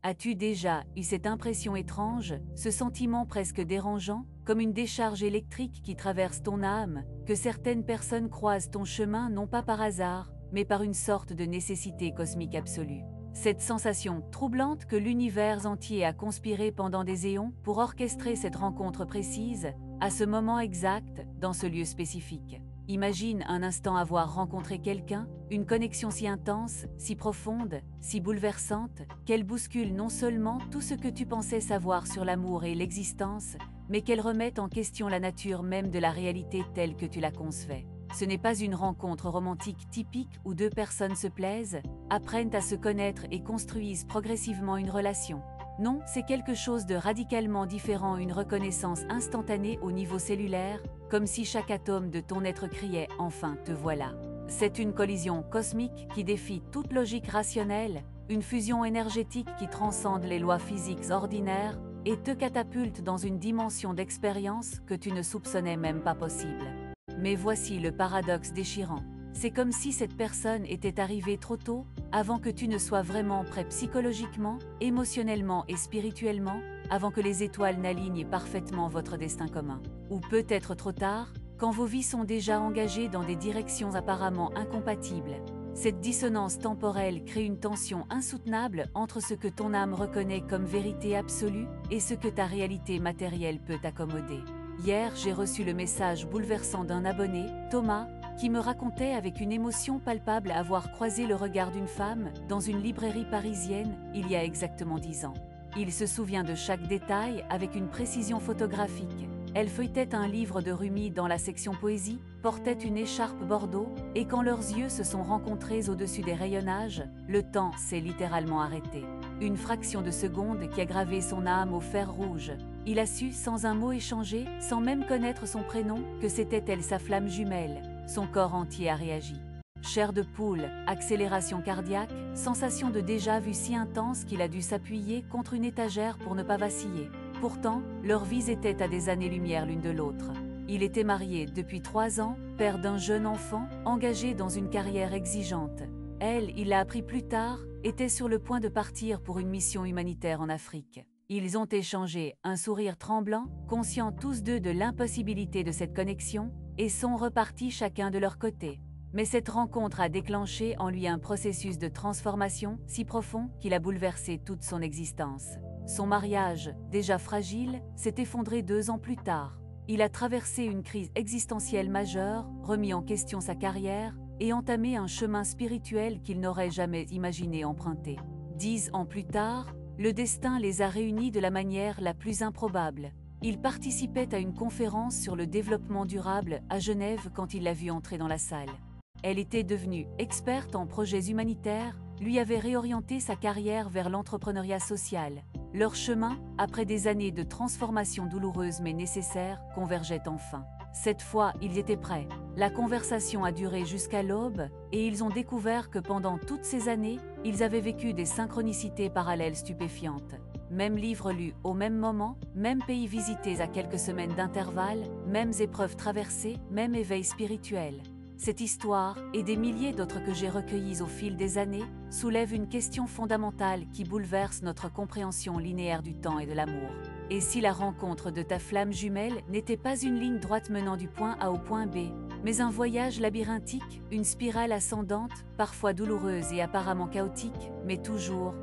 As-tu déjà eu cette impression étrange, ce sentiment presque dérangeant, comme une décharge électrique qui traverse ton âme, que certaines personnes croisent ton chemin non pas par hasard, mais par une sorte de nécessité cosmique absolue? Cette sensation troublante que l'univers entier a conspiré pendant des éons pour orchestrer cette rencontre précise, à ce moment exact, dans ce lieu spécifique. Imagine un instant avoir rencontré quelqu'un, une connexion si intense, si profonde, si bouleversante, qu'elle bouscule non seulement tout ce que tu pensais savoir sur l'amour et l'existence, mais qu'elle remette en question la nature même de la réalité telle que tu la concevais. Ce n'est pas une rencontre romantique typique où deux personnes se plaisent, apprennent à se connaître et construisent progressivement une relation. Non, c'est quelque chose de radicalement différent, une reconnaissance instantanée au niveau cellulaire, comme si chaque atome de ton être criait « Enfin, te voilà ». C'est une collision cosmique qui défie toute logique rationnelle, une fusion énergétique qui transcende les lois physiques ordinaires et te catapulte dans une dimension d'expérience que tu ne soupçonnais même pas possible. Mais voici le paradoxe déchirant. C'est comme si cette personne était arrivée trop tôt, avant que tu ne sois vraiment prêt psychologiquement, émotionnellement et spirituellement, avant que les étoiles n'alignent parfaitement votre destin commun. Ou peut-être trop tard, quand vos vies sont déjà engagées dans des directions apparemment incompatibles. Cette dissonance temporelle crée une tension insoutenable entre ce que ton âme reconnaît comme vérité absolue et ce que ta réalité matérielle peut accommoder. Hier, j'ai reçu le message bouleversant d'un abonné, Thomas, qui me racontait avec une émotion palpable avoir croisé le regard d'une femme dans une librairie parisienne il y a exactement 10 ans. Il se souvient de chaque détail avec une précision photographique. Elle feuilletait un livre de Rumi dans la section poésie, portait une écharpe bordeaux, et quand leurs yeux se sont rencontrés au-dessus des rayonnages, le temps s'est littéralement arrêté. Une fraction de seconde qui a gravé son âme au fer rouge. Il a su, sans un mot échangé, sans même connaître son prénom, que c'était elle sa flamme jumelle. Son corps entier a réagi. Chair de poule, accélération cardiaque, sensation de déjà-vu si intense qu'il a dû s'appuyer contre une étagère pour ne pas vaciller. Pourtant, leurs vies étaient à des années-lumière l'une de l'autre. Il était marié depuis 3 ans, père d'un jeune enfant, engagé dans une carrière exigeante. Elle, il l'a appris plus tard, était sur le point de partir pour une mission humanitaire en Afrique. Ils ont échangé un sourire tremblant, conscients tous deux de l'impossibilité de cette connexion, et sont repartis chacun de leur côté. Mais cette rencontre a déclenché en lui un processus de transformation si profond qu'il a bouleversé toute son existence. Son mariage, déjà fragile, s'est effondré 2 ans plus tard. Il a traversé une crise existentielle majeure, remis en question sa carrière et entamé un chemin spirituel qu'il n'aurait jamais imaginé emprunter. 10 ans plus tard, le destin les a réunis de la manière la plus improbable. Il participait à une conférence sur le développement durable à Genève quand il l'a vue entrer dans la salle. Elle était devenue experte en projets humanitaires, lui avait réorienté sa carrière vers l'entrepreneuriat social. Leur chemin, après des années de transformation douloureuse mais nécessaire, convergeait enfin. Cette fois, ils étaient prêts. La conversation a duré jusqu'à l'aube, et ils ont découvert que pendant toutes ces années, ils avaient vécu des synchronicités parallèles stupéfiantes. Même livre lu au même moment, même pays visités à quelques semaines d'intervalle, mêmes épreuves traversées, même éveil spirituel. Cette histoire, et des milliers d'autres que j'ai recueillies au fil des années, soulève une question fondamentale qui bouleverse notre compréhension linéaire du temps et de l'amour. Et si la rencontre de ta flamme jumelle n'était pas une ligne droite menant du point A au point B, mais un voyage labyrinthique, une spirale ascendante, parfois douloureuse et apparemment chaotique, mais toujours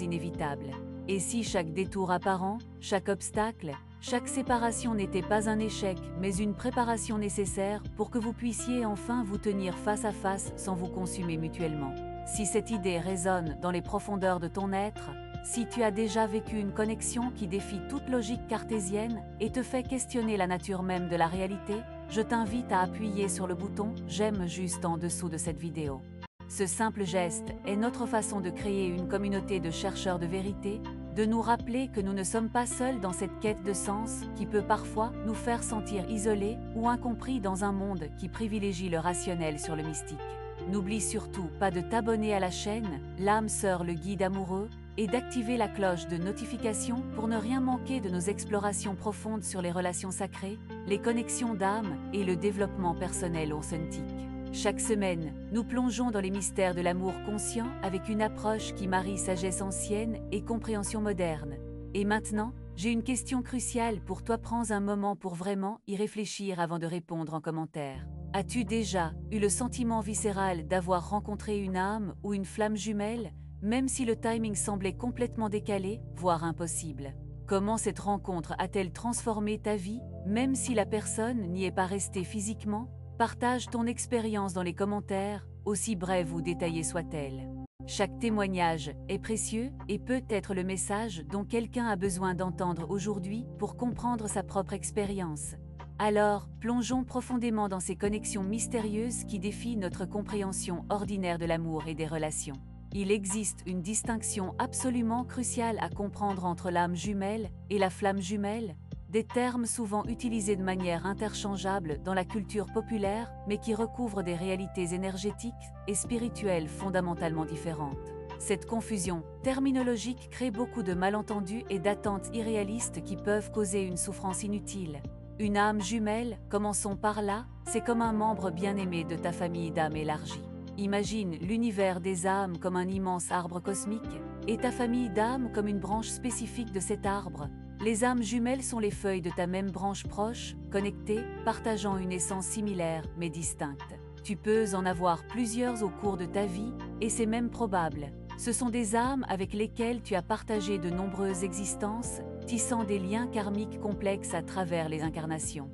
inévitable? Et si chaque détour apparent, chaque obstacle, chaque séparation n'était pas un échec, mais une préparation nécessaire pour que vous puissiez enfin vous tenir face à face sans vous consumer mutuellement? Si cette idée résonne dans les profondeurs de ton être, si tu as déjà vécu une connexion qui défie toute logique cartésienne et te fait questionner la nature même de la réalité, je t'invite à appuyer sur le bouton « J'aime » juste en dessous de cette vidéo. Ce simple geste est notre façon de créer une communauté de chercheurs de vérité, de nous rappeler que nous ne sommes pas seuls dans cette quête de sens qui peut parfois nous faire sentir isolés ou incompris dans un monde qui privilégie le rationnel sur le mystique. N'oublie surtout pas de t'abonner à la chaîne L'âme sœur le guide amoureux et d'activer la cloche de notification pour ne rien manquer de nos explorations profondes sur les relations sacrées, les connexions d'âme et le développement personnel authentique. Chaque semaine, nous plongeons dans les mystères de l'amour conscient avec une approche qui marie sagesse ancienne et compréhension moderne. Et maintenant, j'ai une question cruciale pour toi. Prends un moment pour vraiment y réfléchir avant de répondre en commentaire. As-tu déjà eu le sentiment viscéral d'avoir rencontré une âme ou une flamme jumelle, même si le timing semblait complètement décalé, voire impossible? Comment cette rencontre a-t-elle transformé ta vie, même si la personne n'y est pas restée physiquement? Partage ton expérience dans les commentaires, aussi brève ou détaillée soit-elle. Chaque témoignage est précieux et peut être le message dont quelqu'un a besoin d'entendre aujourd'hui pour comprendre sa propre expérience. Alors, plongeons profondément dans ces connexions mystérieuses qui défient notre compréhension ordinaire de l'amour et des relations. Il existe une distinction absolument cruciale à comprendre entre l'âme jumelle et la flamme jumelle, des termes souvent utilisés de manière interchangeable dans la culture populaire, mais qui recouvrent des réalités énergétiques et spirituelles fondamentalement différentes. Cette confusion terminologique crée beaucoup de malentendus et d'attentes irréalistes qui peuvent causer une souffrance inutile. Une âme jumelle, commençons par là, c'est comme un membre bien-aimé de ta famille d'âmes élargie. Imagine l'univers des âmes comme un immense arbre cosmique, et ta famille d'âmes comme une branche spécifique de cet arbre. Les âmes jumelles sont les feuilles de ta même branche proche, connectées, partageant une essence similaire mais distincte. Tu peux en avoir plusieurs au cours de ta vie, et c'est même probable. Ce sont des âmes avec lesquelles tu as partagé de nombreuses existences, tissant des liens karmiques complexes à travers les incarnations.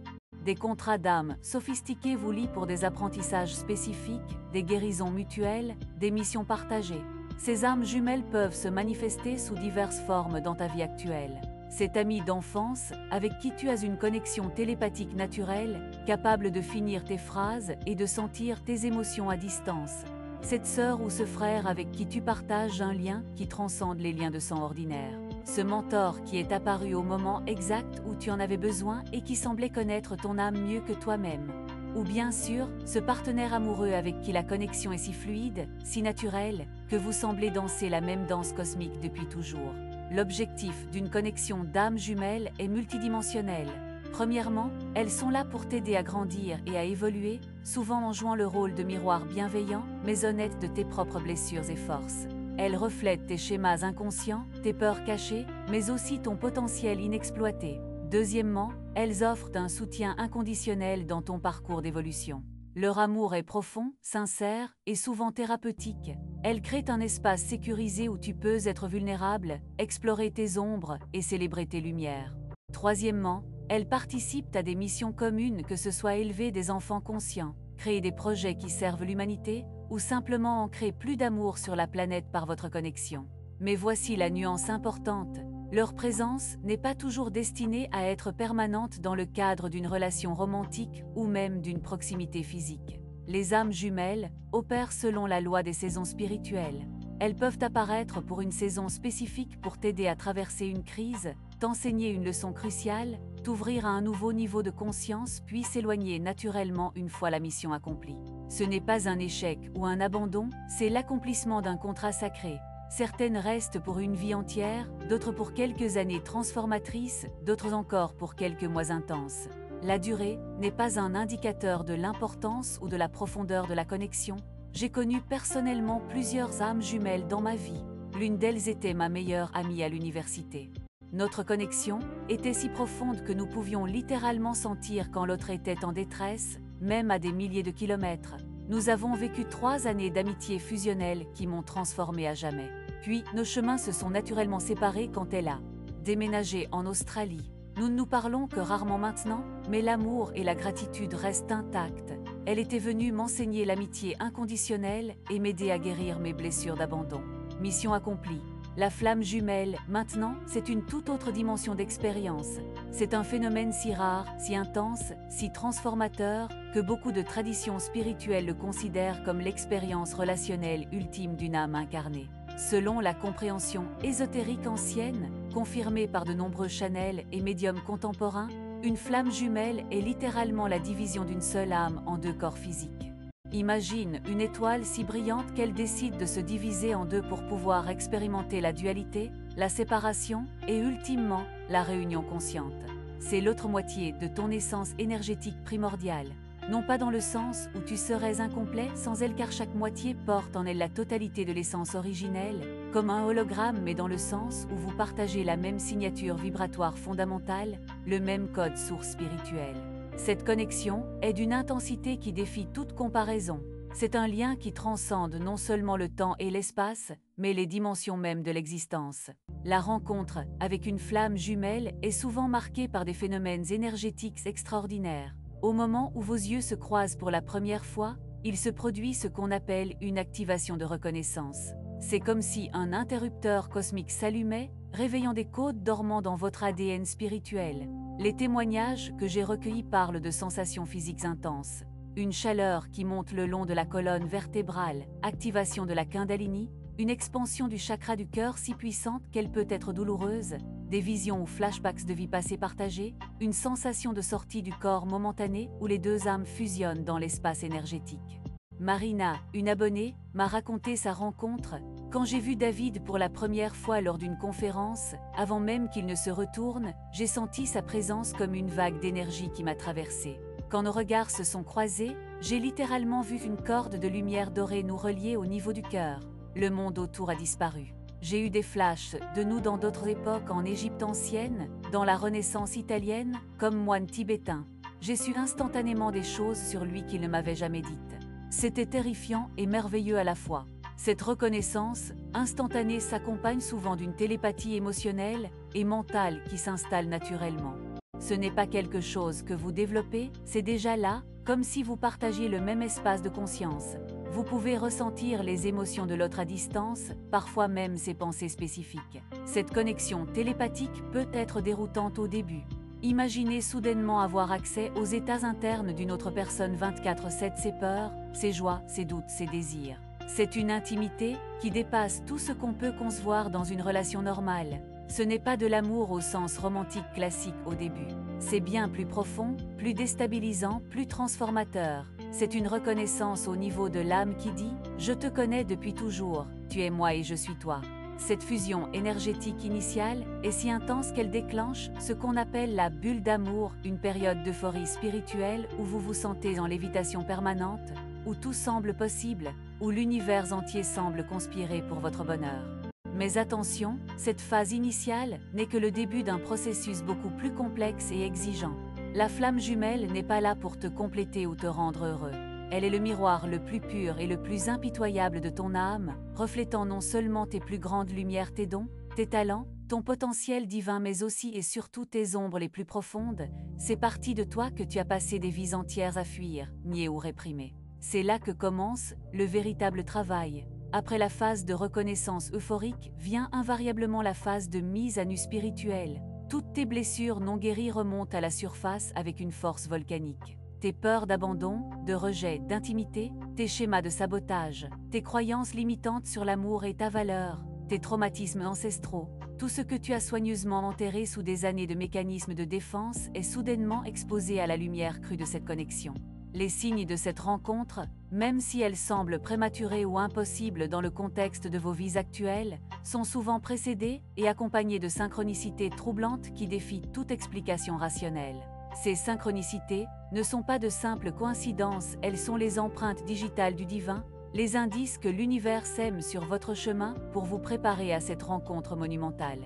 Des contrats d'âme sophistiqués vous lient pour des apprentissages spécifiques, des guérisons mutuelles, des missions partagées. Ces âmes jumelles peuvent se manifester sous diverses formes dans ta vie actuelle. Cet ami d'enfance, avec qui tu as une connexion télépathique naturelle, capable de finir tes phrases et de sentir tes émotions à distance. Cette sœur ou ce frère avec qui tu partages un lien qui transcende les liens de sang ordinaires. Ce mentor qui est apparu au moment exact où tu en avais besoin et qui semblait connaître ton âme mieux que toi-même. Ou bien sûr, ce partenaire amoureux avec qui la connexion est si fluide, si naturelle, que vous semblez danser la même danse cosmique depuis toujours. L'objectif d'une connexion d'âmes jumelles est multidimensionnel. Premièrement, elles sont là pour t'aider à grandir et à évoluer, souvent en jouant le rôle de miroir bienveillant, mais honnête de tes propres blessures et forces. Elles reflètent tes schémas inconscients, tes peurs cachées, mais aussi ton potentiel inexploité. Deuxièmement, elles offrent un soutien inconditionnel dans ton parcours d'évolution. Leur amour est profond, sincère et souvent thérapeutique. Elles créent un espace sécurisé où tu peux être vulnérable, explorer tes ombres et célébrer tes lumières. Troisièmement, elles participent à des missions communes, que ce soit élever des enfants conscients, créer des projets qui servent l'humanité ou simplement ancrer plus d'amour sur la planète par votre connexion. Mais voici la nuance importante. Leur présence n'est pas toujours destinée à être permanente dans le cadre d'une relation romantique ou même d'une proximité physique. Les âmes jumelles opèrent selon la loi des saisons spirituelles. Elles peuvent apparaître pour une saison spécifique pour t'aider à traverser une crise, t'enseigner une leçon cruciale, t'ouvrir à un nouveau niveau de conscience puis s'éloigner naturellement une fois la mission accomplie. Ce n'est pas un échec ou un abandon, c'est l'accomplissement d'un contrat sacré. Certaines restent pour une vie entière, d'autres pour quelques années transformatrices, d'autres encore pour quelques mois intenses. La durée n'est pas un indicateur de l'importance ou de la profondeur de la connexion. J'ai connu personnellement plusieurs âmes jumelles dans ma vie. L'une d'elles était ma meilleure amie à l'université. Notre connexion était si profonde que nous pouvions littéralement sentir quand l'autre était en détresse, même à des milliers de kilomètres. Nous avons vécu 3 années d'amitié fusionnelle qui m'ont transformée à jamais. Puis, nos chemins se sont naturellement séparés quand elle a déménagé en Australie. Nous ne nous parlons que rarement maintenant, mais l'amour et la gratitude restent intacts. Elle était venue m'enseigner l'amitié inconditionnelle et m'aider à guérir mes blessures d'abandon. Mission accomplie. La flamme jumelle, maintenant, c'est une toute autre dimension d'expérience. C'est un phénomène si rare, si intense, si transformateur, que beaucoup de traditions spirituelles le considèrent comme l'expérience relationnelle ultime d'une âme incarnée. Selon la compréhension ésotérique ancienne, confirmée par de nombreux channels et médiums contemporains, une flamme jumelle est littéralement la division d'une seule âme en 2 corps physiques. Imagine une étoile si brillante qu'elle décide de se diviser en 2 pour pouvoir expérimenter la dualité, la séparation et ultimement la réunion consciente. C'est l'autre moitié de ton essence énergétique primordiale. non pas dans le sens où tu serais incomplet sans elle car chaque moitié porte en elle la totalité de l'essence originelle, comme un hologramme mais dans le sens où vous partagez la même signature vibratoire fondamentale, le même code source spirituel. Cette connexion est d'une intensité qui défie toute comparaison. C'est un lien qui transcende non seulement le temps et l'espace, mais les dimensions mêmes de l'existence. La rencontre avec une flamme jumelle est souvent marquée par des phénomènes énergétiques extraordinaires. Au moment où vos yeux se croisent pour la première fois, il se produit ce qu'on appelle une activation de reconnaissance. C'est comme si un interrupteur cosmique s'allumait, réveillant des codes dormants dans votre ADN spirituel. Les témoignages que j'ai recueillis parlent de sensations physiques intenses. Une chaleur qui monte le long de la colonne vertébrale, activation de la Kundalini, une expansion du chakra du cœur si puissante qu'elle peut être douloureuse, des visions ou flashbacks de vie passée partagée, une sensation de sortie du corps momentanée où les deux âmes fusionnent dans l'espace énergétique. Marina, une abonnée, m'a raconté sa rencontre. Quand j'ai vu David pour la première fois lors d'une conférence, avant même qu'il ne se retourne, j'ai senti sa présence comme une vague d'énergie qui m'a traversée. Quand nos regards se sont croisés, j'ai littéralement vu une corde de lumière dorée nous relier au niveau du cœur. Le monde autour a disparu. J'ai eu des flashs de nous dans d'autres époques en Égypte ancienne, dans la Renaissance italienne, comme moine tibétain. J'ai su instantanément des choses sur lui qu'il ne m'avait jamais dites. C'était terrifiant et merveilleux à la fois. Cette reconnaissance instantanée s'accompagne souvent d'une télépathie émotionnelle et mentale qui s'installe naturellement. Ce n'est pas quelque chose que vous développez, c'est déjà là, comme si vous partagiez le même espace de conscience. Vous pouvez ressentir les émotions de l'autre à distance, parfois même ses pensées spécifiques. Cette connexion télépathique peut être déroutante au début. Imaginez soudainement avoir accès aux états internes d'une autre personne 24/7, ses peurs, ses joies, ses doutes, ses désirs. C'est une intimité qui dépasse tout ce qu'on peut concevoir dans une relation normale. Ce n'est pas de l'amour au sens romantique classique au début. C'est bien plus profond, plus déstabilisant, plus transformateur. C'est une reconnaissance au niveau de l'âme qui dit « Je te connais depuis toujours, tu es moi et je suis toi ». Cette fusion énergétique initiale est si intense qu'elle déclenche ce qu'on appelle la bulle d'amour, une période d'euphorie spirituelle où vous vous sentez en lévitation permanente, où tout semble possible, où l'univers entier semble conspirer pour votre bonheur. Mais attention, cette phase initiale n'est que le début d'un processus beaucoup plus complexe et exigeant. La flamme jumelle n'est pas là pour te compléter ou te rendre heureux. Elle est le miroir le plus pur et le plus impitoyable de ton âme, reflétant non seulement tes plus grandes lumières, tes dons, tes talents, ton potentiel divin mais aussi et surtout tes ombres les plus profondes, ces parties de toi que tu as passé des vies entières à fuir, nier ou réprimer. C'est là que commence le véritable travail. Après la phase de reconnaissance euphorique vient invariablement la phase de mise à nu spirituelle. Toutes tes blessures non guéries remontent à la surface avec une force volcanique. Tes peurs d'abandon, de rejet, d'intimité, tes schémas de sabotage, tes croyances limitantes sur l'amour et ta valeur, tes traumatismes ancestraux, tout ce que tu as soigneusement enterré sous des années de mécanismes de défense est soudainement exposé à la lumière crue de cette connexion. Les signes de cette rencontre, même si elles semblent prématurées ou impossibles dans le contexte de vos vies actuelles, sont souvent précédés et accompagnés de synchronicités troublantes qui défient toute explication rationnelle. Ces synchronicités ne sont pas de simples coïncidences, elles sont les empreintes digitales du divin, les indices que l'univers sème sur votre chemin pour vous préparer à cette rencontre monumentale.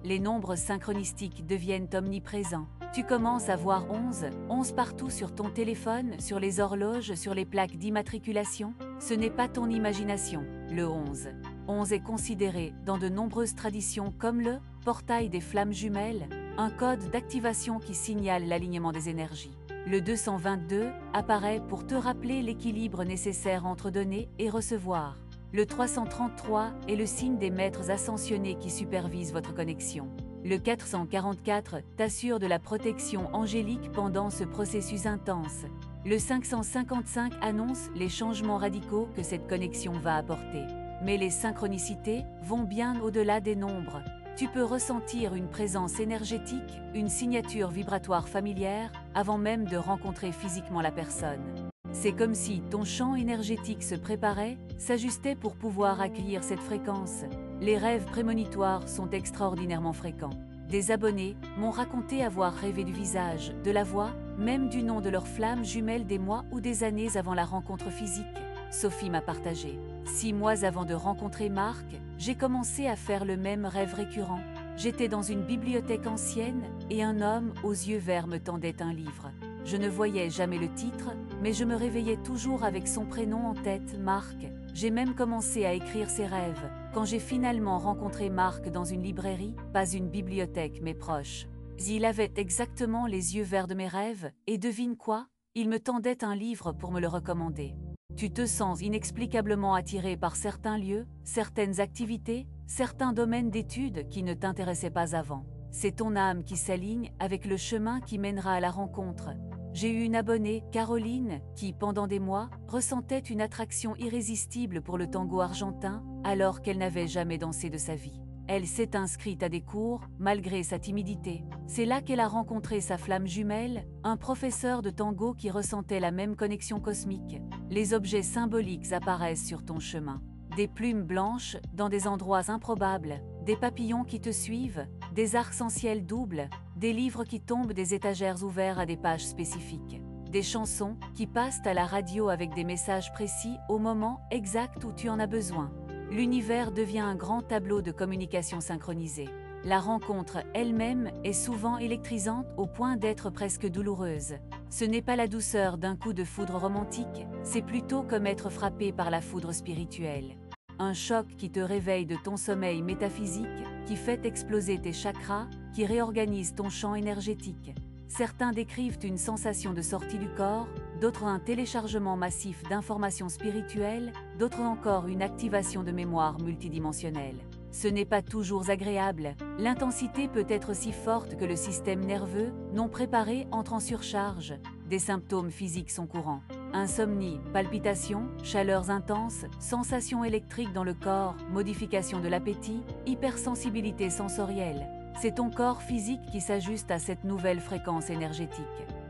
Les nombres synchronistiques deviennent omniprésents. Tu commences à voir 11 partout sur ton téléphone, sur les horloges, sur les plaques d'immatriculation. Ce n'est pas ton imagination, le 11. 11 est considéré dans de nombreuses traditions comme le portail des flammes jumelles, un code d'activation qui signale l'alignement des énergies. Le 222 apparaît pour te rappeler l'équilibre nécessaire entre donner et recevoir. Le 333 est le signe des maîtres ascensionnés qui supervisent votre connexion. Le 444 t'assure de la protection angélique pendant ce processus intense. Le 555 annonce les changements radicaux que cette connexion va apporter. Mais les synchronicités vont bien au-delà des nombres. Tu peux ressentir une présence énergétique, une signature vibratoire familière, avant même de rencontrer physiquement la personne. C'est comme si ton champ énergétique se préparait, s'ajustait pour pouvoir accueillir cette fréquence. Les rêves prémonitoires sont extraordinairement fréquents. Des abonnés m'ont raconté avoir rêvé du visage, de la voix, même du nom de leur flamme jumelle des mois ou des années avant la rencontre physique. Sophie m'a partagé. 6 mois avant de rencontrer Marc, j'ai commencé à faire le même rêve récurrent. J'étais dans une bibliothèque ancienne et un homme aux yeux verts me tendait un livre. Je ne voyais jamais le titre, mais je me réveillais toujours avec son prénom en tête, Marc. J'ai même commencé à écrire ses rêves. Quand j'ai finalement rencontré Marc dans une librairie, pas une bibliothèque mais proche. Il avait exactement les yeux verts de mes rêves, et devine quoi? Il me tendait un livre pour me le recommander. Tu te sens inexplicablement attiré par certains lieux, certaines activités, certains domaines d'études qui ne t'intéressaient pas avant. C'est ton âme qui s'aligne avec le chemin qui mènera à la rencontre. J'ai eu une abonnée, Caroline, qui, pendant des mois, ressentait une attraction irrésistible pour le tango argentin, alors qu'elle n'avait jamais dansé de sa vie. Elle s'est inscrite à des cours, malgré sa timidité. C'est là qu'elle a rencontré sa flamme jumelle, un professeur de tango qui ressentait la même connexion cosmique. Les objets symboliques apparaissent sur ton chemin. Des plumes blanches, dans des endroits improbables, des papillons qui te suivent, des arcs-en-ciel doubles, des livres qui tombent des étagères ouverts à des pages spécifiques, des chansons qui passent à la radio avec des messages précis au moment exact où tu en as besoin. L'univers devient un grand tableau de communication synchronisée. La rencontre elle-même est souvent électrisante au point d'être presque douloureuse. Ce n'est pas la douceur d'un coup de foudre romantique, c'est plutôt comme être frappé par la foudre spirituelle. Un choc qui te réveille de ton sommeil métaphysique, qui fait exploser tes chakras, qui réorganise ton champ énergétique. Certains décrivent une sensation de sortie du corps, d'autres un téléchargement massif d'informations spirituelles, d'autres encore une activation de mémoire multidimensionnelle. Ce n'est pas toujours agréable, l'intensité peut être si forte que le système nerveux, non préparé, entre en surcharge. Des symptômes physiques sont courants. Insomnie, palpitations, chaleurs intenses, sensations électriques dans le corps, modification de l'appétit, hypersensibilité sensorielle. C'est ton corps physique qui s'ajuste à cette nouvelle fréquence énergétique.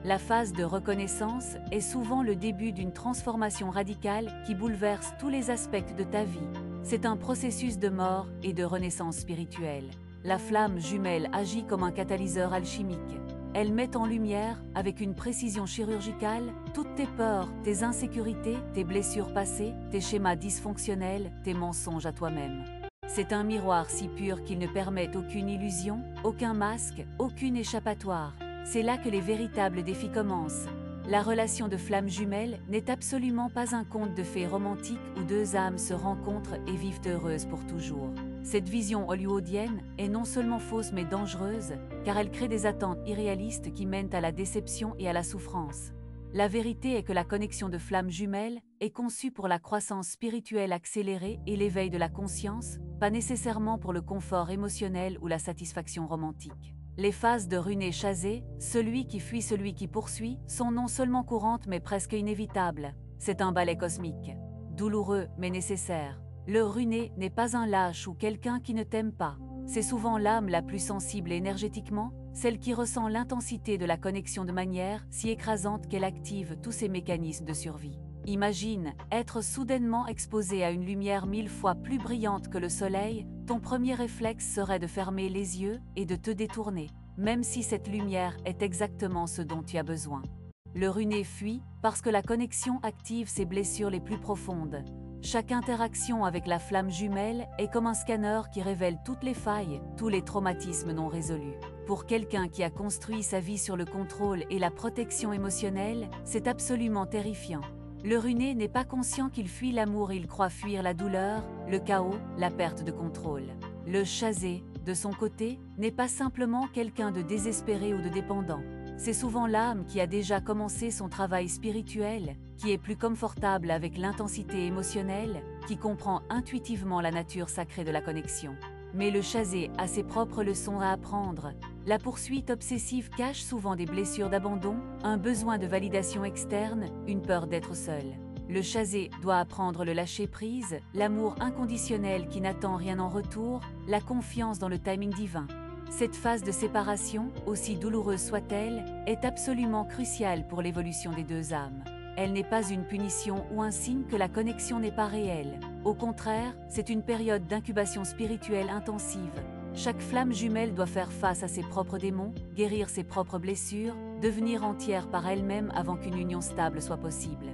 La phase de reconnaissance est souvent le début d'une transformation radicale qui bouleverse tous les aspects de ta vie. C'est un processus de mort et de renaissance spirituelle. La flamme jumelle agit comme un catalyseur alchimique. Elle met en lumière, avec une précision chirurgicale, toutes tes peurs, tes insécurités, tes blessures passées, tes schémas dysfonctionnels, tes mensonges à toi-même. C'est un miroir si pur qu'il ne permet aucune illusion, aucun masque, aucune échappatoire. C'est là que les véritables défis commencent. La relation de flamme jumelle n'est absolument pas un conte de fées romantique où deux âmes se rencontrent et vivent heureuses pour toujours. Cette vision hollywoodienne est non seulement fausse mais dangereuse, car elle crée des attentes irréalistes qui mènent à la déception et à la souffrance. La vérité est que la connexion de flamme jumelle est conçue pour la croissance spirituelle accélérée et l'éveil de la conscience, pas nécessairement pour le confort émotionnel ou la satisfaction romantique. Les phases de René Chazé, celui qui fuit, celui qui poursuit, sont non seulement courantes mais presque inévitables. C'est un ballet cosmique. Douloureux mais nécessaire. Le René n'est pas un lâche ou quelqu'un qui ne t'aime pas. C'est souvent l'âme la plus sensible énergétiquement, celle qui ressent l'intensité de la connexion de manière si écrasante qu'elle active tous ses mécanismes de survie. Imagine être soudainement exposé à une lumière 1000 fois plus brillante que le soleil, ton premier réflexe serait de fermer les yeux et de te détourner, même si cette lumière est exactement ce dont tu as besoin. Le René fuit parce que la connexion active ses blessures les plus profondes. Chaque interaction avec la flamme jumelle est comme un scanner qui révèle toutes les failles, tous les traumatismes non résolus. Pour quelqu'un qui a construit sa vie sur le contrôle et la protection émotionnelle, c'est absolument terrifiant. Le René n'est pas conscient qu'il fuit l'amour, il croit fuir la douleur, le chaos, la perte de contrôle. Le Chazé, de son côté, n'est pas simplement quelqu'un de désespéré ou de dépendant. C'est souvent l'âme qui a déjà commencé son travail spirituel, qui est plus confortable avec l'intensité émotionnelle, qui comprend intuitivement la nature sacrée de la connexion. Mais le Chazé a ses propres leçons à apprendre. La poursuite obsessive cache souvent des blessures d'abandon, un besoin de validation externe, une peur d'être seul. Le Chazé doit apprendre le lâcher-prise, l'amour inconditionnel qui n'attend rien en retour, la confiance dans le timing divin. Cette phase de séparation, aussi douloureuse soit-elle, est absolument cruciale pour l'évolution des deux âmes. Elle n'est pas une punition ou un signe que la connexion n'est pas réelle. Au contraire, c'est une période d'incubation spirituelle intensive. Chaque flamme jumelle doit faire face à ses propres démons, guérir ses propres blessures, devenir entière par elle-même avant qu'une union stable soit possible.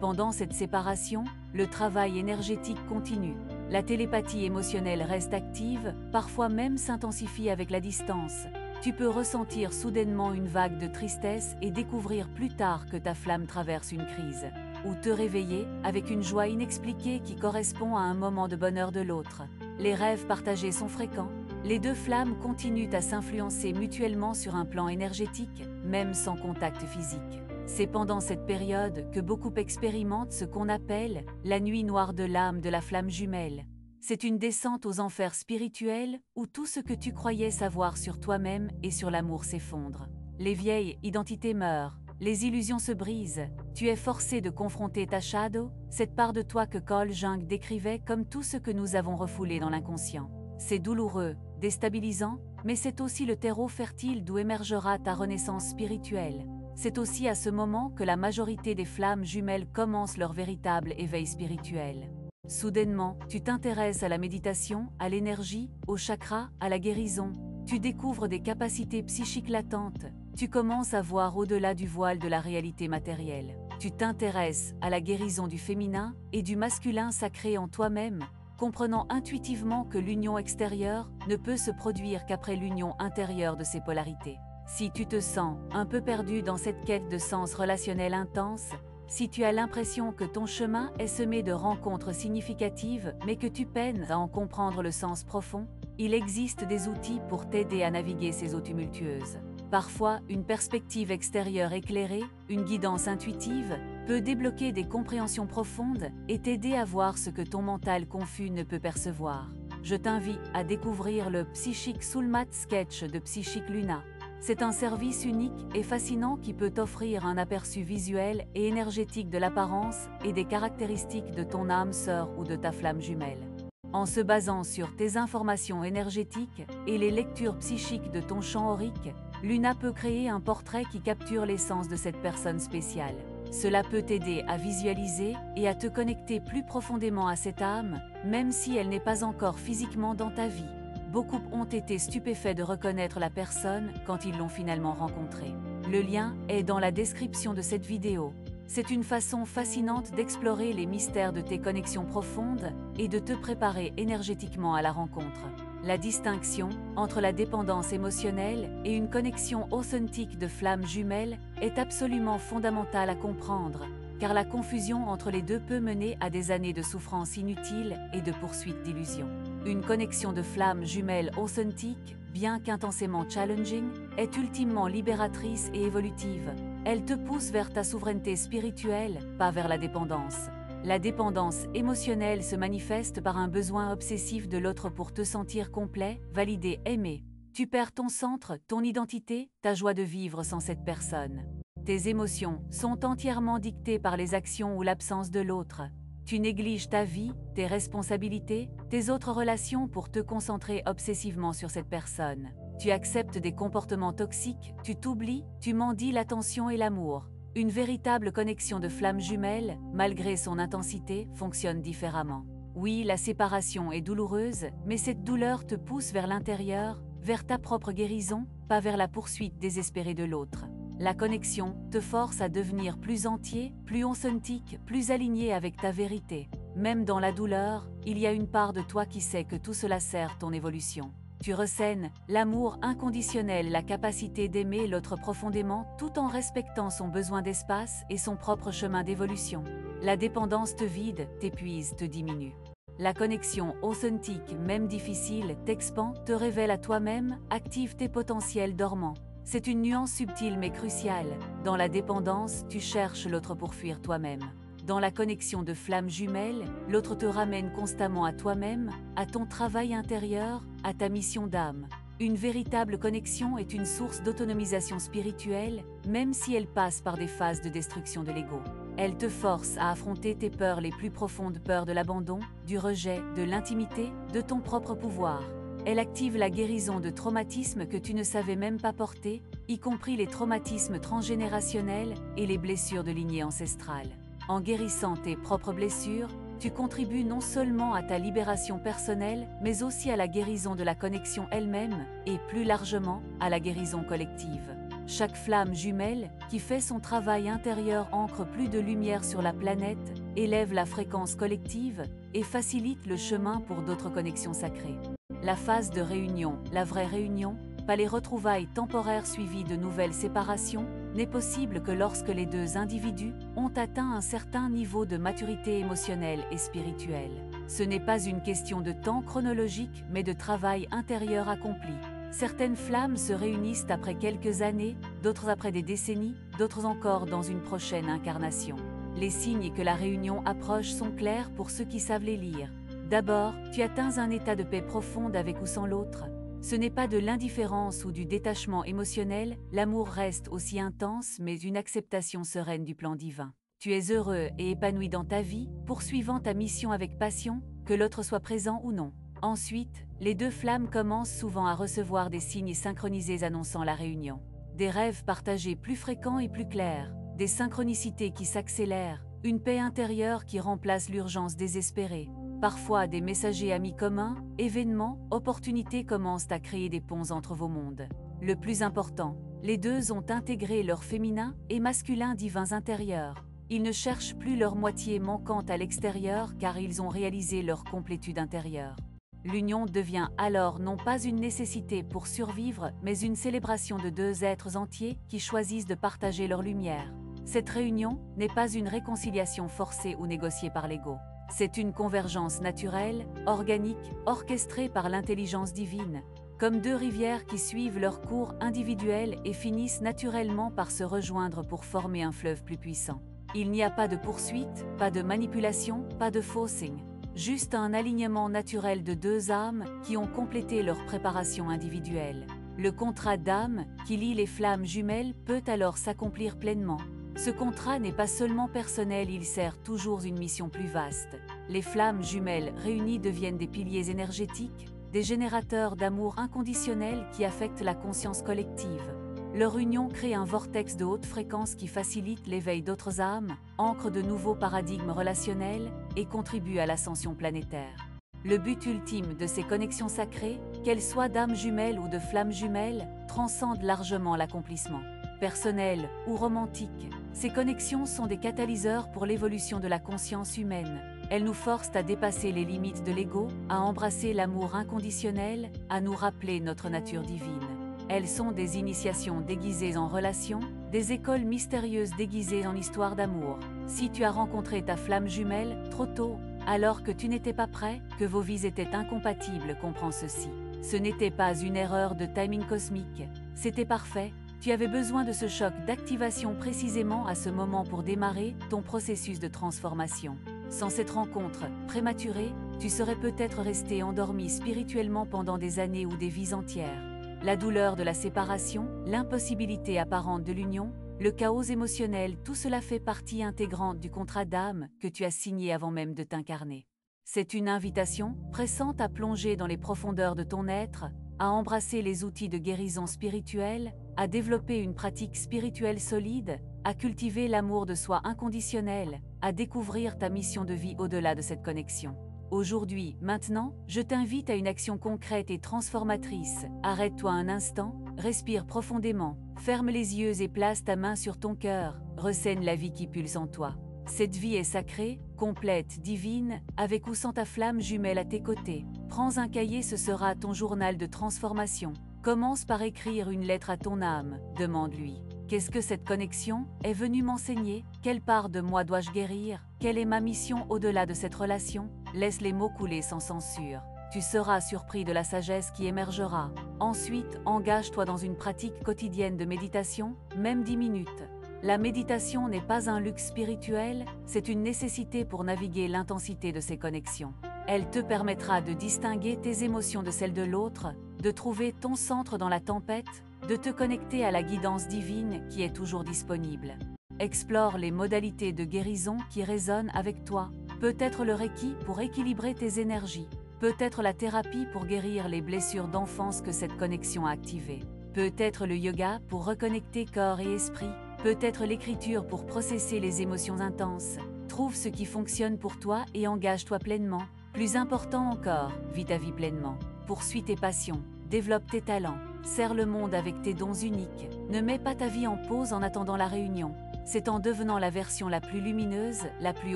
Pendant cette séparation, le travail énergétique continue. La télépathie émotionnelle reste active, parfois même s'intensifie avec la distance. Tu peux ressentir soudainement une vague de tristesse et découvrir plus tard que ta flamme traverse une crise. Ou te réveiller avec une joie inexpliquée qui correspond à un moment de bonheur de l'autre. Les rêves partagés sont fréquents. Les deux flammes continuent à s'influencer mutuellement sur un plan énergétique, même sans contact physique. C'est pendant cette période que beaucoup expérimentent ce qu'on appelle la nuit noire de l'âme de la flamme jumelle. C'est une descente aux enfers spirituels où tout ce que tu croyais savoir sur toi-même et sur l'amour s'effondre. Les vieilles identités meurent, les illusions se brisent, tu es forcé de confronter ta shadow, cette part de toi que Carl Jung décrivait comme tout ce que nous avons refoulé dans l'inconscient. C'est douloureux, déstabilisant, mais c'est aussi le terreau fertile d'où émergera ta renaissance spirituelle. C'est aussi à ce moment que la majorité des flammes jumelles commencent leur véritable éveil spirituel. Soudainement, tu t'intéresses à la méditation, à l'énergie, aux chakras, à la guérison. Tu découvres des capacités psychiques latentes. Tu commences à voir au-delà du voile de la réalité matérielle. Tu t'intéresses à la guérison du féminin et du masculin sacré en toi-même, comprenant intuitivement que l'union extérieure ne peut se produire qu'après l'union intérieure de ces polarités. Si tu te sens un peu perdu dans cette quête de sens relationnel intense, si tu as l'impression que ton chemin est semé de rencontres significatives mais que tu peines à en comprendre le sens profond, il existe des outils pour t'aider à naviguer ces eaux tumultueuses. Parfois, une perspective extérieure éclairée, une guidance intuitive, peut débloquer des compréhensions profondes et t'aider à voir ce que ton mental confus ne peut percevoir. Je t'invite à découvrir le Psychic Soulmate Sketch de Psychic Luna. C'est un service unique et fascinant qui peut t'offrir un aperçu visuel et énergétique de l'apparence et des caractéristiques de ton âme sœur ou de ta flamme jumelle. En se basant sur tes informations énergétiques et les lectures psychiques de ton champ aurique, Luna peut créer un portrait qui capture l'essence de cette personne spéciale. Cela peut t'aider à visualiser et à te connecter plus profondément à cette âme, même si elle n'est pas encore physiquement dans ta vie. Beaucoup ont été stupéfaits de reconnaître la personne quand ils l'ont finalement rencontrée. Le lien est dans la description de cette vidéo. C'est une façon fascinante d'explorer les mystères de tes connexions profondes et de te préparer énergétiquement à la rencontre. La distinction entre la dépendance émotionnelle et une connexion authentique de flammes jumelles est absolument fondamentale à comprendre, car la confusion entre les deux peut mener à des années de souffrance inutile et de poursuite d'illusions. Une connexion de flammes jumelles authentique, bien qu'intensément challenging, est ultimement libératrice et évolutive. Elle te pousse vers ta souveraineté spirituelle, pas vers la dépendance. La dépendance émotionnelle se manifeste par un besoin obsessif de l'autre pour te sentir complet, validé, aimé. Tu perds ton centre, ton identité, ta joie de vivre sans cette personne. Tes émotions sont entièrement dictées par les actions ou l'absence de l'autre. Tu négliges ta vie, tes responsabilités, tes autres relations pour te concentrer obsessivement sur cette personne. Tu acceptes des comportements toxiques, tu t'oublies, tu mendies l'attention et l'amour. Une véritable connexion de flammes jumelles, malgré son intensité, fonctionne différemment. Oui, la séparation est douloureuse, mais cette douleur te pousse vers l'intérieur, vers ta propre guérison, pas vers la poursuite désespérée de l'autre. La connexion te force à devenir plus entier, plus authentique, plus aligné avec ta vérité. Même dans la douleur, il y a une part de toi qui sait que tout cela sert ton évolution. Tu ressènes l'amour inconditionnel, la capacité d'aimer l'autre profondément tout en respectant son besoin d'espace et son propre chemin d'évolution. La dépendance te vide, t'épuise, te diminue. La connexion authentique, même difficile, t'expand, te révèle à toi-même, active tes potentiels dormants. C'est une nuance subtile mais cruciale. Dans la dépendance, tu cherches l'autre pour fuir toi-même. Dans la connexion de flammes jumelles, l'autre te ramène constamment à toi-même, à ton travail intérieur, à ta mission d'âme. Une véritable connexion est une source d'autonomisation spirituelle, même si elle passe par des phases de destruction de l'ego. Elle te force à affronter tes peurs les plus profondes, peurs de l'abandon, du rejet, de l'intimité, de ton propre pouvoir. Elle active la guérison de traumatismes que tu ne savais même pas porter, y compris les traumatismes transgénérationnels et les blessures de lignée ancestrale. En guérissant tes propres blessures, tu contribues non seulement à ta libération personnelle, mais aussi à la guérison de la connexion elle-même, et plus largement, à la guérison collective. Chaque flamme jumelle, qui fait son travail intérieur, ancre plus de lumière sur la planète, élève la fréquence collective, et facilite le chemin pour d'autres connexions sacrées. La phase de réunion, la vraie réunion, pas les retrouvailles temporaires suivies de nouvelles séparations, n'est possible que lorsque les deux individus ont atteint un certain niveau de maturité émotionnelle et spirituelle. Ce n'est pas une question de temps chronologique, mais de travail intérieur accompli. Certaines flammes se réunissent après quelques années, d'autres après des décennies, d'autres encore dans une prochaine incarnation. Les signes que la réunion approche sont clairs pour ceux qui savent les lire. D'abord, tu atteins un état de paix profonde avec ou sans l'autre. Ce n'est pas de l'indifférence ou du détachement émotionnel, l'amour reste aussi intense mais une acceptation sereine du plan divin. Tu es heureux et épanoui dans ta vie, poursuivant ta mission avec passion, que l'autre soit présent ou non. Ensuite, les deux flammes commencent souvent à recevoir des signes synchronisés annonçant la réunion. Des rêves partagés plus fréquents et plus clairs, des synchronicités qui s'accélèrent, une paix intérieure qui remplace l'urgence désespérée. Parfois des messagers amis communs, événements, opportunités commencent à créer des ponts entre vos mondes. Le plus important, les deux ont intégré leur féminin et masculin divins intérieurs. Ils ne cherchent plus leur moitié manquante à l'extérieur car ils ont réalisé leur complétude intérieure. L'union devient alors non pas une nécessité pour survivre, mais une célébration de deux êtres entiers qui choisissent de partager leur lumière. Cette réunion n'est pas une réconciliation forcée ou négociée par l'ego. C'est une convergence naturelle, organique, orchestrée par l'intelligence divine, comme deux rivières qui suivent leur cours individuel et finissent naturellement par se rejoindre pour former un fleuve plus puissant. Il n'y a pas de poursuite, pas de manipulation, pas de forcing. Juste un alignement naturel de deux âmes qui ont complété leur préparation individuelle. Le contrat d'âme, qui lie les flammes jumelles, peut alors s'accomplir pleinement. Ce contrat n'est pas seulement personnel, il sert toujours une mission plus vaste. Les flammes jumelles réunies deviennent des piliers énergétiques, des générateurs d'amour inconditionnel qui affectent la conscience collective. Leur union crée un vortex de haute fréquence qui facilite l'éveil d'autres âmes, ancre de nouveaux paradigmes relationnels et contribue à l'ascension planétaire. Le but ultime de ces connexions sacrées, qu'elles soient d'âmes jumelles ou de flammes jumelles, transcende largement l'accomplissement. Personnel ou romantique, ces connexions sont des catalyseurs pour l'évolution de la conscience humaine. Elles nous forcent à dépasser les limites de l'ego, à embrasser l'amour inconditionnel, à nous rappeler notre nature divine. Elles sont des initiations déguisées en relations, des écoles mystérieuses déguisées en histoires d'amour. Si tu as rencontré ta flamme jumelle trop tôt, alors que tu n'étais pas prêt, que vos vies étaient incompatibles, comprends ceci. Ce n'était pas une erreur de timing cosmique, c'était parfait. Tu avais besoin de ce choc d'activation précisément à ce moment pour démarrer ton processus de transformation. Sans cette rencontre prématurée, tu serais peut-être resté endormi spirituellement pendant des années ou des vies entières. La douleur de la séparation, l'impossibilité apparente de l'union, le chaos émotionnel, tout cela fait partie intégrante du contrat d'âme que tu as signé avant même de t'incarner. C'est une invitation pressante à plonger dans les profondeurs de ton être, à embrasser les outils de guérison spirituelle, à développer une pratique spirituelle solide, à cultiver l'amour de soi inconditionnel, à découvrir ta mission de vie au-delà de cette connexion. Aujourd'hui, maintenant, je t'invite à une action concrète et transformatrice. Arrête-toi un instant, respire profondément, ferme les yeux et place ta main sur ton cœur, ressaigne la vie qui pulse en toi. Cette vie est sacrée, complète, divine, avec ou sans ta flamme jumelle à tes côtés. Prends un cahier, ce sera ton journal de transformation. Commence par écrire une lettre à ton âme, demande-lui. Qu'est-ce que cette connexion est venue m'enseigner? Quelle part de moi dois-je guérir? Quelle est ma mission au-delà de cette relation? Laisse les mots couler sans censure. Tu seras surpris de la sagesse qui émergera. Ensuite, engage-toi dans une pratique quotidienne de méditation, même 10 minutes. La méditation n'est pas un luxe spirituel, c'est une nécessité pour naviguer l'intensité de ces connexions. Elle te permettra de distinguer tes émotions de celles de l'autre, de trouver ton centre dans la tempête, de te connecter à la guidance divine qui est toujours disponible. Explore les modalités de guérison qui résonnent avec toi. Peut-être le Reiki pour équilibrer tes énergies. Peut-être la thérapie pour guérir les blessures d'enfance que cette connexion a activées. Peut-être le yoga pour reconnecter corps et esprit. Peut-être l'écriture pour processer les émotions intenses. Trouve ce qui fonctionne pour toi et engage-toi pleinement. Plus important encore, vis ta vie pleinement. Poursuis tes passions, développe tes talents, sers le monde avec tes dons uniques. Ne mets pas ta vie en pause en attendant la réunion. C'est en devenant la version la plus lumineuse, la plus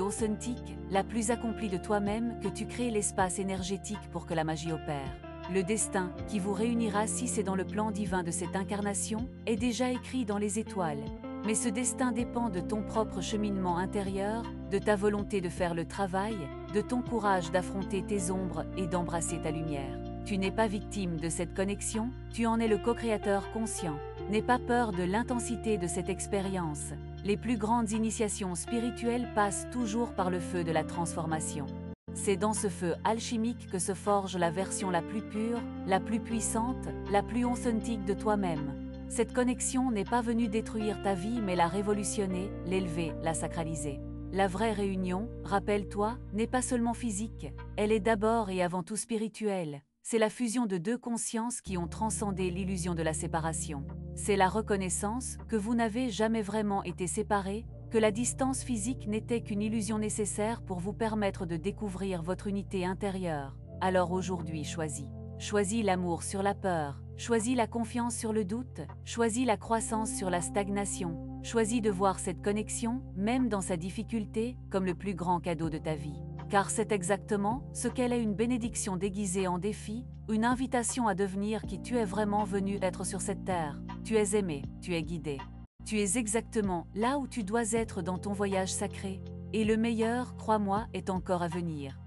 authentique, la plus accomplie de toi-même que tu crées l'espace énergétique pour que la magie opère. Le destin, qui vous réunira si c'est dans le plan divin de cette incarnation, est déjà écrit dans les étoiles. Mais ce destin dépend de ton propre cheminement intérieur, de ta volonté de faire le travail, de ton courage d'affronter tes ombres et d'embrasser ta lumière. Tu n'es pas victime de cette connexion, tu en es le co-créateur conscient. N'aie pas peur de l'intensité de cette expérience. Les plus grandes initiations spirituelles passent toujours par le feu de la transformation. C'est dans ce feu alchimique que se forge la version la plus pure, la plus puissante, la plus authentique de toi-même. Cette connexion n'est pas venue détruire ta vie mais la révolutionner, l'élever, la sacraliser. La vraie réunion, rappelle-toi, n'est pas seulement physique, elle est d'abord et avant tout spirituelle. C'est la fusion de deux consciences qui ont transcendé l'illusion de la séparation. C'est la reconnaissance que vous n'avez jamais vraiment été séparés, que la distance physique n'était qu'une illusion nécessaire pour vous permettre de découvrir votre unité intérieure. Alors aujourd'hui choisis. Choisis l'amour sur la peur, choisis la confiance sur le doute, choisis la croissance sur la stagnation, choisis de voir cette connexion, même dans sa difficulté, comme le plus grand cadeau de ta vie. Car c'est exactement ce qu'elle est, une bénédiction déguisée en défi, une invitation à devenir qui tu es vraiment venu être sur cette terre. Tu es aimé, tu es guidé. Tu es exactement là où tu dois être dans ton voyage sacré. Et le meilleur, crois-moi, est encore à venir.